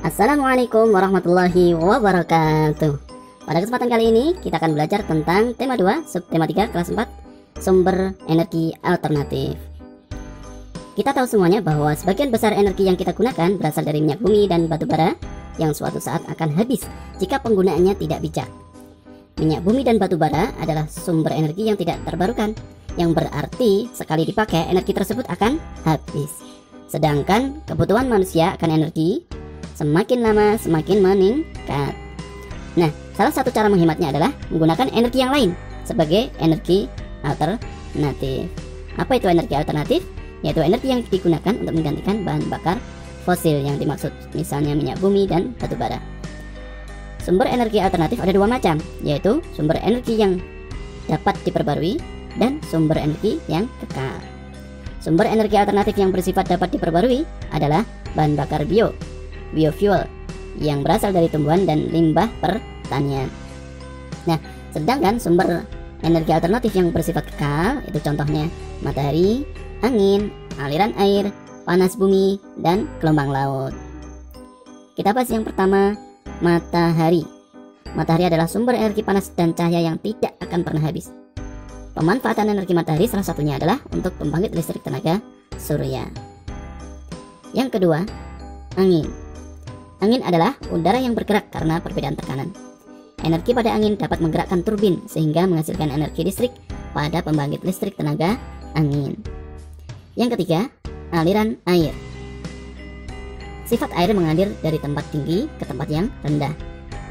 Assalamualaikum warahmatullahi wabarakatuh. Pada kesempatan kali ini kita akan belajar tentang tema 2 subtema 3 kelas 4 sumber energi alternatif. Kita tahu semuanya bahwa sebagian besar energi yang kita gunakan berasal dari minyak bumi dan batu bara yang suatu saat akan habis jika penggunaannya tidak bijak. Minyak bumi dan batu bara adalah sumber energi yang tidak terbarukan, yang berarti sekali dipakai energi tersebut akan habis. Sedangkan kebutuhan manusia akan energi semakin lama semakin meningkat. Nah, salah satu cara menghematnya adalah menggunakan energi yang lain sebagai energi alternatif. Apa itu energi alternatif? Yaitu energi yang digunakan untuk menggantikan bahan bakar fosil yang dimaksud, misalnya minyak bumi dan batu bara. Sumber energi alternatif ada dua macam, yaitu sumber energi yang dapat diperbarui dan sumber energi yang kekal. Sumber energi alternatif yang bersifat dapat diperbarui adalah bahan bakar biofuel yang berasal dari tumbuhan dan limbah pertanian. Nah, sedangkan sumber energi alternatif yang bersifat kekal itu contohnya matahari, angin, aliran air, panas bumi, dan gelombang laut. Kita bahas yang pertama, matahari. Matahari adalah sumber energi panas dan cahaya yang tidak akan pernah habis. Pemanfaatan energi matahari salah satunya adalah untuk pembangkit listrik tenaga surya. Yang kedua, angin. Angin adalah udara yang bergerak karena perbedaan tekanan. Energi pada angin dapat menggerakkan turbin sehingga menghasilkan energi listrik pada pembangkit listrik tenaga angin. Yang ketiga, aliran air. Sifat air mengalir dari tempat tinggi ke tempat yang rendah.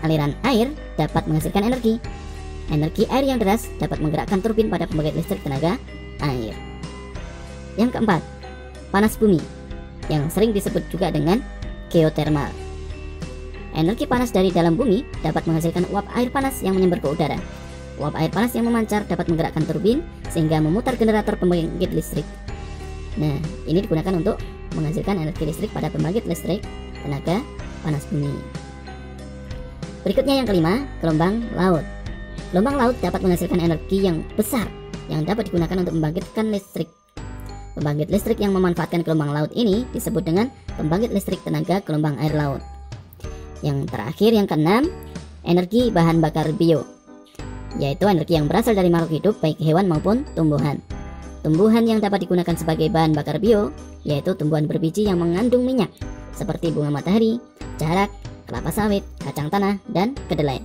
Aliran air dapat menghasilkan energi. Energi air yang deras dapat menggerakkan turbin pada pembangkit listrik tenaga air. Yang keempat, panas bumi, yang sering disebut juga dengan geotermal. Energi panas dari dalam bumi dapat menghasilkan uap air panas yang menyambar ke udara. Uap air panas yang memancar dapat menggerakkan turbin sehingga memutar generator pembangkit listrik. Nah, ini digunakan untuk menghasilkan energi listrik pada pembangkit listrik tenaga panas bumi. Berikutnya yang kelima, gelombang laut. Gelombang laut dapat menghasilkan energi yang besar yang dapat digunakan untuk membangkitkan listrik. Pembangkit listrik yang memanfaatkan gelombang laut ini disebut dengan pembangkit listrik tenaga gelombang air laut. Yang terakhir, yang keenam, energi bahan bakar bio, yaitu energi yang berasal dari makhluk hidup baik hewan maupun tumbuhan. Tumbuhan yang dapat digunakan sebagai bahan bakar bio yaitu tumbuhan berbiji yang mengandung minyak seperti bunga matahari, jarak, kelapa sawit, kacang tanah, dan kedelai.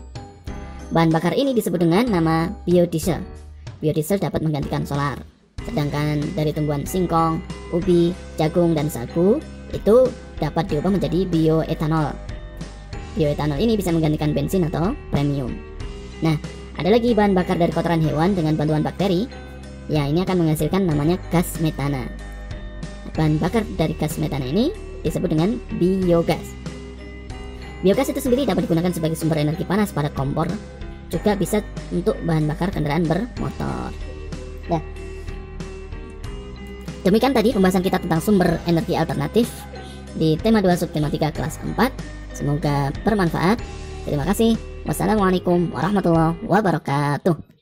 Bahan bakar ini disebut dengan nama biodiesel. Biodiesel dapat menggantikan solar. Sedangkan dari tumbuhan singkong, ubi, jagung, dan sagu itu dapat diubah menjadi bioetanol. Bioetanol ini bisa menggantikan bensin atau premium. Nah, ada lagi bahan bakar dari kotoran hewan dengan bantuan bakteri. Ya, ini akan menghasilkan namanya gas metana. Bahan bakar dari gas metana ini disebut dengan biogas. Biogas itu sendiri dapat digunakan sebagai sumber energi panas pada kompor, juga bisa untuk bahan bakar kendaraan bermotor. Nah, demikian tadi pembahasan kita tentang sumber energi alternatif di tema 2 subtema 3 kelas 4. Semoga bermanfaat. Terima kasih. Wassalamualaikum warahmatullahi wabarakatuh.